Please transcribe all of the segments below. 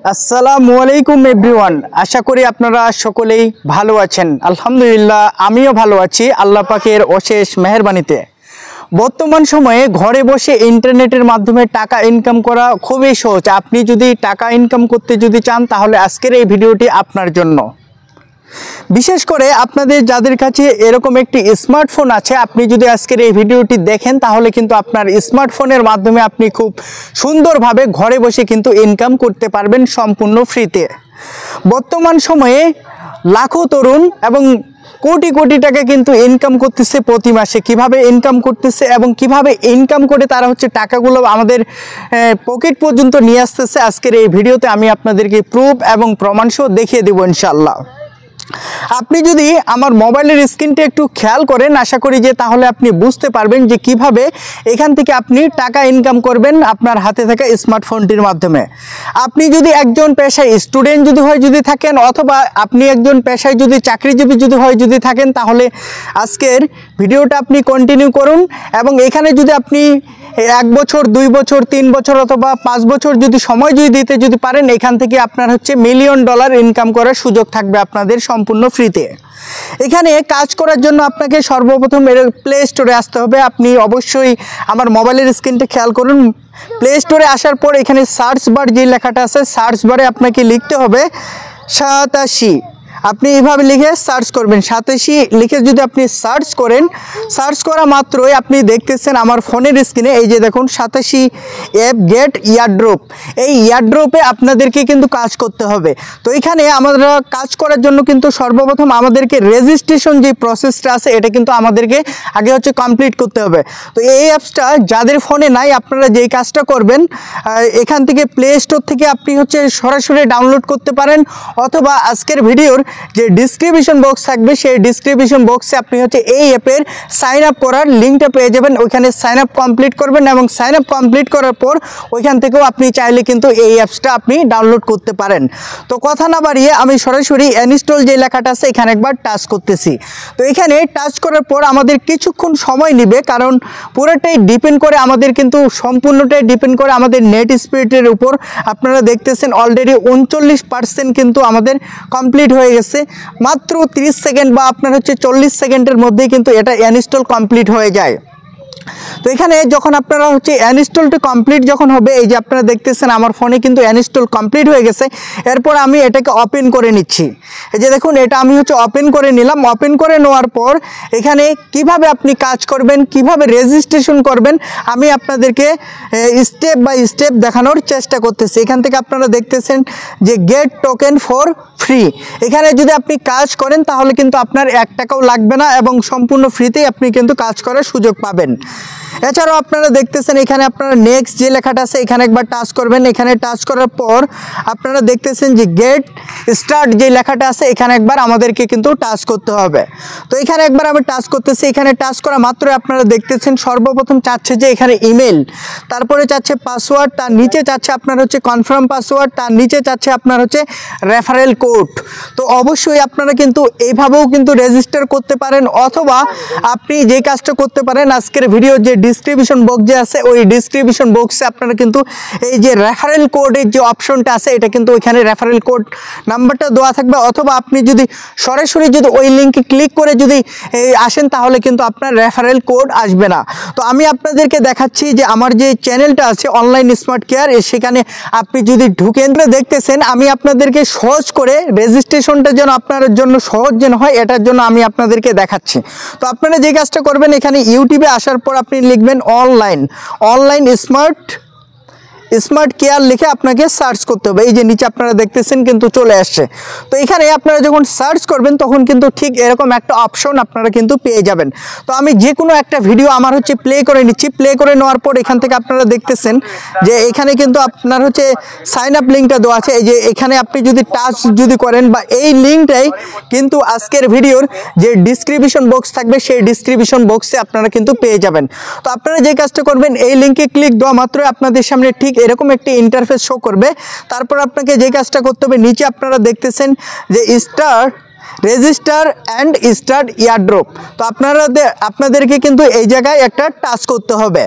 আসসালামু আলাইকুম এভরিওয়ান। আশা করি আপনারা সকলেই ভালো আছেন। আলহামদুলিল্লাহ আমিও ভালো আছি আল্লাহ পাকের অশেষ মেহেরবানিতে। বর্তমান সময়ে ঘরে বসে ইন্টারনেটের মাধ্যমে টাকা ইনকাম করা খুবই সহজ। আপনি যদি টাকা ইনকাম করতে চান তাহলে আজকের এই ভিডিওটি আপনার জন্য। বিশেষ করে আপনাদের যাদের কাছে এরকম একটি স্মার্টফোন আছে, আপনি যদি আজকের এই ভিডিওটি দেখেন তাহলে কিন্তু আপনার স্মার্টফোনের মাধ্যমে আপনি খুব সুন্দরভাবে ঘরে বসে কিন্তু ইনকাম করতে পারবেন সম্পূর্ণ ফ্রিতে। বর্তমান সময়ে লাখো তরুণ এবং কোটি কোটি টাকা কিন্তু ইনকাম করতেছে প্রতি মাসে। কিভাবে ইনকাম করতেছে এবং কিভাবে ইনকাম করে তারা টাকাগুলো আমাদের পকেট পর্যন্ত নিয়ে আসতেছে, আজকের এই ভিডিওতে আমি আপনাদেরকে প্রুফ এবং প্রমাণসহ দেখিয়ে দেব ইনশাআল্লাহ। আপনি যদি আমার মোবাইলের স্ক্রিনটা একটু খেয়াল করেন, আশা করি যে তাহলে আপনি বুঝতে পারবেন যে কিভাবে এখান থেকে আপনি টাকা ইনকাম করবেন আপনার হাতে থাকা স্মার্টফোনটির মাধ্যমে। আপনি যদি একজন পেশায় স্টুডেন্ট যদি থাকেন, অথবা আপনি একজন পেশায় চাকরিজীবী যদি থাকেন, তাহলে আজকের ভিডিওটা আপনি কন্টিনিউ করুন। এবং এখানে যদি আপনি 1 বছর 2 বছর 3 বছর অথবা 5 বছর সময় দিতে পারেন, এখান থেকে আপনার মিলিয়ন ডলার ইনকাম করার সুযোগ থাকবে আপনাদের সম্পূর্ণ ফ্রিতে। এখানে কাজ করার জন্য আপনাকে সর্বপ্রথম প্লে স্টোরে আসতে হবে। আপনি অবশ্যই আমার মোবাইলের স্ক্রিনটা খেয়াল করুন। প্লে স্টোরে আসার পর এখানে সার্চ বার যে লেখাটা আছে, সার্চ বারে আপনাকে লিখতে হবে 87। আপনি এইভাবে লিখে সার্চ করবেন। 87 লিখে যদি আপনি সার্চ করেন, সার্চ করা মাত্রই আপনি দেখতেছেন আমার ফোনের স্ক্রিনে এই যে দেখুন 87 অ্যাপ গেট ইয়ারড্রপ। এই ইয়ারড্রপে আপনাদেরকে কিন্তু কাজ করতে হবে। তো এখানে আমরা কাজ করার জন্য কিন্তু সর্বপ্রথম আমাদেরকে রেজিস্ট্রেশন যে প্রসেসটা আছে এটা কিন্তু আমাদেরকে আগে কমপ্লিট করতে হবে। তো এই অ্যাপসটা যাদের ফোনে নাই, আপনারা যেই কাজটা করবেন, এখান থেকে প্লে স্টোর থেকে আপনি সরাসরি ডাউনলোড করতে পারেন, অথবা আজকের ভিডিওর যে ডিসক্রিপশন বক্স থাকবে সেই ডিসক্রিপশন বক্সে আপনি এই অ্যাপের সাইন আপ করার লিঙ্কটা পেয়ে যাবেন। ওইখানে সাইন আপ কমপ্লিট করবেন এবং সাইন আপ কমপ্লিট করার পর ওইখান থেকেও আপনি চাইলে কিন্তু এই অ্যাপসটা আপনি ডাউনলোড করতে পারেন। তো কথা না বাড়িয়ে আমি সরাসরি ইনস্টল যে লেখাটা আছে এখানে একবার টাচ করতেছি। তো এখানে টাচ করার পর আমাদের কিছুক্ষণ সময় নেবে, কারণ পুরোটাই ডিপেন্ড করে আমাদের সম্পূর্ণটাই ডিপেন্ড করে আমাদের নেট স্পিডের উপর। আপনারা দেখতেছেন অলরেডি 39% কিন্তু আমাদের কমপ্লিট হয়ে গেছে। মাত্র 30 সেকেন্ড বা আপনার 40 সেকেন্ডের মধ্যেই কিন্তু এটা ইনস্টল কমপ্লিট হয়ে যায়। তো এখানে যখন আপনারা ইনস্টলটা কমপ্লিট যখন হবে, এই যে আপনারা দেখতেছেন আমার ফোনে কিন্তু ইনস্টল কমপ্লিট হয়ে গেছে। এরপর আমি এটাকে ওপেন করে নিচ্ছি। এই যে দেখুন এটা আমি ওপেন করে নিলাম। ওপেন করে নেওয়ার পর এখানে কিভাবে আপনি কাজ করবেন, কিভাবে রেজিস্ট্রেশন করবেন, আমি আপনাদেরকে স্টেপ বাই স্টেপ দেখানোর চেষ্টা করতেছি। এখান থেকে আপনারা দেখতেছেন যে গেট টোকেন ফর ফ্রি। এখানে যদি আপনি কাজ করেন তাহলে কিন্তু আপনার 1 টাকাও লাগবে না এবং সম্পূর্ণ ফ্রিতেই আপনি কিন্তু কাজ করার সুযোগ পাবেন। এছাড়াও আপনারা দেখতেছেন এখানে আপনারা নেক্সট যে লেখাটা আছে এখানে একবার টাচ করবেন। এখানে টাচ করার পর আপনারা দেখতেছেন যে গেট স্টার্ট যে লেখাটা আছে এখানে একবার আমাদেরকে কিন্তু টাচ করতে হবে। তো এখানে একবার আমি টাচ করতেছি। এখানে টাচ করা মাত্রই আপনারা দেখতেছেন সর্বপ্রথম চাচ্ছে যে এখানে ইমেল, তারপরে চাচ্ছে পাসওয়ার্ড, তার নিচে চাচ্ছে আপনার কনফার্ম পাসওয়ার্ড, তার নিচে চাচ্ছে আপনার রেফারেল কোড। তো অবশ্যই আপনারা কিন্তু এইভাবেও কিন্তু রেজিস্টার করতে পারেন, অথবা আপনি যে কাজটা করতে পারেন আজকের ভিডিও যে ডিসক্রিপশন বক্স যে আছে ওই ডিসক্রিপশন বক্সে আপনারা কিন্তু এই যে রেফারেল কোডের যে অপশনটা আছে এটা কিন্তু ওইখানে রেফারেল কোড নাম্বারটা দেওয়া থাকবে, অথবা আপনি যদি সরাসরি ওই লিঙ্কে ক্লিক করে আসেন তাহলে কিন্তু আপনার রেফারেল কোড আসবে না। তো আমি আপনাদেরকে দেখাচ্ছি যে আমার যে চ্যানেলটা আছে অনলাইন স্মার্ট কেয়ার, সেখানে আপনি যদি ঢুকেন দেখতেছেন আমি আপনাদেরকে সহজ করে রেজিস্ট্রেশনটা যেন আপনার জন্য সহজ যেন হয় এটার জন্য আমি আপনাদেরকে দেখাচ্ছি। তো আপনারা যে কাজটা করবেন এখানে ইউটিউবে আসার পর আপনি লিখবেন অনলাইন স্মার্ট কেয়ার লিখে আপনাকে সার্চ করতে হবে। এই যে নিচে আপনারা দেখতেছেন কিন্তু চলে আসছে। তো এখানে আপনারা যখন সার্চ করবেন তখন কিন্তু ঠিক এরকম একটা অপশন আপনারা কিন্তু পেয়ে যাবেন। তো আমি যে কোনো একটা ভিডিও আমার প্লে করে নিচ্ছি। প্লে করে নেওয়ার পর এখান থেকে আপনারা দেখতেছেন যে এখানে কিন্তু আপনার সাইন আপ লিঙ্কটা দেওয়া আছে। এই যে এখানে আপনি যদি টাচ করেন বা এই লিঙ্কটাই কিন্তু আজকের ভিডিওর যে ডিসক্রিপশন বক্স থাকবে সেই ডিসক্রিপশন বক্সে আপনারা কিন্তু পেয়ে যাবেন। তো আপনারা যে কাজটা করবেন এই লিঙ্কে ক্লিক দেওয়া মাত্রই আপনাদের সামনে ঠিক এরকম একটি ইন্টারফেস শো করবে। তারপর আপনাকে যে কাজটা করতে হবে নিচে আপনারা দেখতেছেন যে রেজিস্টার অ্যান্ড স্টার্ট এয়ারড্রপ। তো আপনাদেরকে কিন্তু এই জায়গায় একটা টাচ করতে হবে।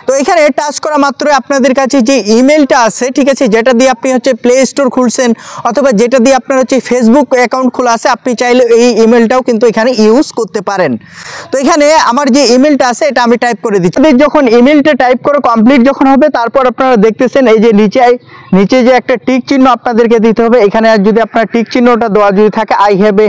তো এখানে টাচ করা মাত্রই আপনাদের কাছে যে ইমেলটা আছে, ঠিক আছে, যেটা দিয়ে আপনি হচ্ছে প্লে স্টোর খুলছেন অথবা যেটা দিয়ে আপনার হচ্ছে ফেসবুক অ্যাকাউন্ট খোলা আছে, আপনি চাইলে এই ইমেলটাও কিন্তু এখানে ইউজ করতে পারেন। তো এখানে আমার যে ইমেলটা আছে এটা আমি টাইপ করে দিচ্ছি। যখন ইমেলটা টাইপ করে কমপ্লিট যখন হবে, তারপর আপনারা দেখতেছেন এই যে নিচে যে একটা টিক চিহ্ন আপনাদেরকে দিতে হবে। এখানে যদি আপনার টিক চিহ্নটা দেওয়া যদি থাকে, I have a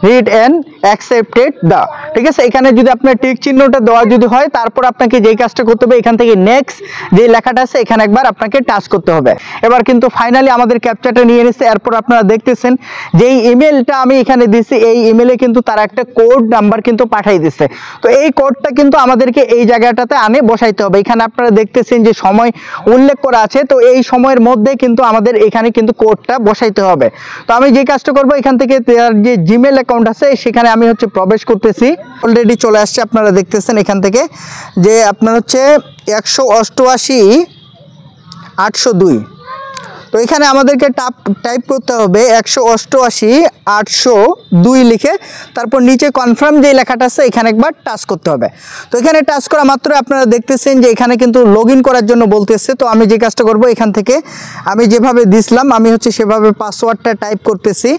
read and accepted the, ঠিক আছে, এখানে যদি আপনার টিক চিহ্নটা দেওয়া যদি হয়, তারপর আপনাকে যেই কাজটা করতে হবে, এখান থেকে নেক্সট যে লেখাটা আছে এখানে একবার আপনাকে টাচ করতে হবে। এবার কিন্তু ফাইনালি আমাদের ক্যাপচারটা নিয়ে নিচ্ছে। এরপর আপনারা দেখতেছেন যেই ইমেলটা আমি এখানে দিচ্ছি, এই ইমেলে কিন্তু তারা একটা কোড নাম্বার কিন্তু পাঠিয়ে দিচ্ছে। তো এই কোডটা কিন্তু আমাদেরকে এই জায়গাটাতে আনে বসাইতে হবে। এখানে আপনারা দেখতেছেন যে সময় উল্লেখ করা আছে, তো এই সময়ের মধ্যে কিন্তু আমাদের এখানে কিন্তু কোডটা বসাইতে হবে। তো আমি যে কাজটা করব, এখান থেকে যে জিমেল অ্যাকাউন্ট আছে সেখানে আমি হচ্ছে প্রবেশ করতেছি। অলরেডি চলে আসছে, আপনারা দেখতেছেন এখান থেকে যে আপনার হচ্ছে 188,802। তো এখানে আমাদেরকে টাইপ করতে হবে 188,802 লিখে, তারপর নিচে কনফার্ম যে লেখাটা আছে এখানে একবার টাচ করতে হবে। তো এখানে টাচ করা মাত্র আপনারা দেখতেছেন যে এখানে কিন্তু লগ ইন করার জন্য বলতেছে। তো আমি যে কাজটা করব, এখান থেকে আমি যেভাবে দিছিলাম আমি হচ্ছে সেভাবে পাসওয়ার্ডটা টাইপ করতেছি।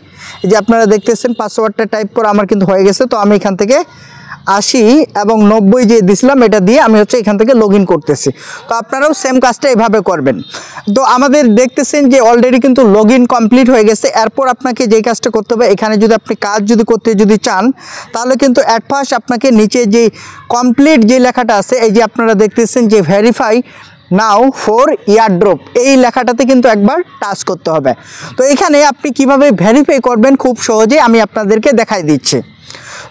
এই যে আপনারা দেখতেছেন পাসওয়ার্ডটা টাইপ করা আমার কিন্তু হয়ে গেছে। তো আমি এখান থেকে 80 এবং 90 যে দিছিলাম এটা দিয়ে আমি হচ্ছে এখান থেকে লগ ইন করতেছি। তো আপনারাও সেম কাজটা এভাবে করবেন। তো আমাদের দেখতেছেন যে অলরেডি কিন্তু লগ ইন কমপ্লিট হয়ে গেছে। এরপর আপনাকে যেই কাজটা করতে হবে, এখানে যদি আপনি কাজ করতে চান, তাহলে কিন্তু অ্যাট ফার্স্ট আপনাকে নিচে যে কমপ্লিট যে লেখাটা আছে, এই যে আপনারা দেখতেছেন যে ভেরিফাই নাও ফর এয়ারড্রপ, এই লেখাটাতে কিন্তু একবার টাচ করতে হবে। তো এখানে আপনি কিভাবে ভেরিফাই করবেন খুব সহজে আমি আপনাদেরকে দেখাই দিচ্ছি।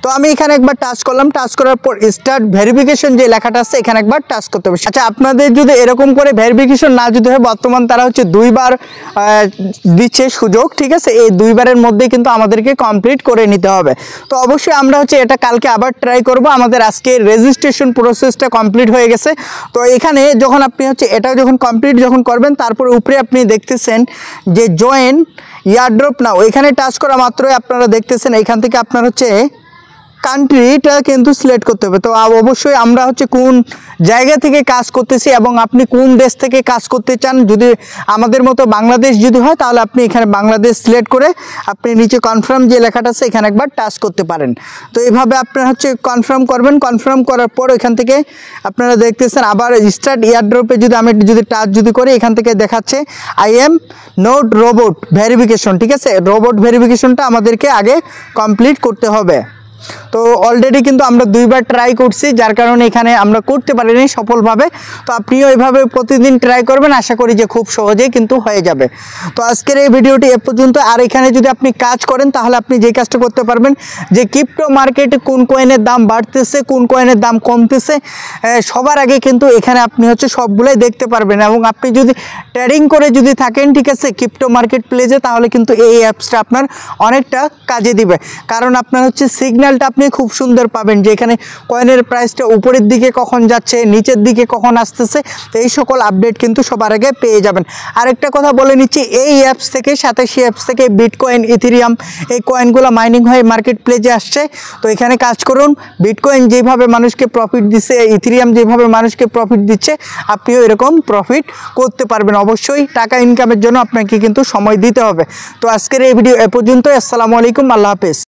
তো আমি এখানে একবার টাচ করলাম, টাচ করার পর স্টার্ট ভেরিফিকেশন যে লেখাটা আছে এখানে একবার টাচ করতে হবে। আচ্ছা, আপনাদের যদি এরকম করে ভেরিফিকেশন না যদি হয়, বর্তমান তারা হচ্ছে 2 বার দিচ্ছে সুযোগ, ঠিক আছে, এই 2 বারের মধ্যে কিন্তু আমাদেরকে কমপ্লিট করে নিতে হবে। তো অবশ্যই আমরা হচ্ছে এটা কালকে আবার ট্রাই করব। আমাদের আজকে রেজিস্ট্রেশন প্রসেসটা কমপ্লিট হয়ে গেছে। তো এখানে যখন আপনি হচ্ছে এটা যখন কমপ্লিট যখন করবেন, তারপরে উপরে আপনি দেখতেছেন যে জয়েন এয়ারড্রপ নাও, এখানে টাচ করা মাত্রই আপনারা দেখতেছেন এখান থেকে আপনার হচ্ছে কান্ট্রিটা কিন্তু সিলেক্ট করতে হবে। তো অবশ্যই আমরা হচ্ছে কোন জায়গা থেকে কাজ করতেছি এবং আপনি কোন দেশ থেকে কাজ করতে চান, যদি আমাদের মতো বাংলাদেশ যদি হয় তাহলে আপনি এখানে বাংলাদেশ সিলেক্ট করে আপনি নিচে কনফার্ম যে লেখাটা আছে এখানে একবার টাচ করতে পারেন। তো এইভাবে আপনারা হচ্ছে কনফার্ম করবেন। কনফার্ম করার পর এখান থেকে আপনারা দেখতেছেন আবার স্টার্ট এয়ারড্রপে যদি আমি টাচ করি, এখান থেকে দেখাচ্ছে I am not robot verification, ঠিক আছে, রোবট ভেরিফিকেশনটা আমাদেরকে আগে কমপ্লিট করতে হবে। তো অলরেডি কিন্তু আমরা 2 বার ট্রাই করছি, যার কারণে এখানে আমরা করতে পারিনি সফলভাবে। তো আপনিও এইভাবে প্রতিদিন ট্রাই করবেন, আশা করি যে খুব সহজেই কিন্তু হয়ে যাবে। তো আজকের এই ভিডিওটি এ পর্যন্ত। আর এখানে যদি আপনি কাজ করেন তাহলে আপনি যে কাজটা করতে পারবেন যে ক্রিপ্টো মার্কেটে কোন কয়েনের দাম বাড়তেছে, কোন কয়েনের দাম কমতেছে, সবার আগে কিন্তু এখানে আপনি হচ্ছে সবগুলোই দেখতে পারবেন। এবং আপনি যদি ট্রেডিং করে যদি থাকেন, ঠিক আছে, ক্রিপ্টো মার্কেট প্লেসে, তাহলে কিন্তু এই অ্যাপসটা আপনার অনেকটা কাজে দিবে। কারণ আপনার হচ্ছে সিগন্যালটা আপনি খুব সুন্দর পাবেন যে এখানে কয়েনের প্রাইসটা উপরের দিকে কখন যাচ্ছে, নিচের দিকে কখন আসতেছে, তো এই সকল আপডেট কিন্তু সবার আগে পেয়ে যাবেন। আরেকটা কথা বলে নিচ্ছি, এই অ্যাপস থেকে 87 অ্যাপস থেকে বিটকয়েন, ইথেরিয়াম এই কয়েনগুলো মাইনিং হয়ে মার্কেট প্লেসে আসছে। তো এখানে কাজ করুন। বিটকয়েন যেভাবে মানুষকে প্রফিট দিচ্ছে, ইথেরিয়াম যেভাবে মানুষকে প্রফিট দিচ্ছে, আপনিও এরকম প্রফিট করতে পারবেন। অবশ্যই টাকা ইনকামের জন্য আপনাকে কিন্তু সময় দিতে হবে। তো আজকের এই ভিডিও এ পর্যন্ত। আসসালামু আলাইকুম, আল্লাহ হাফেজ।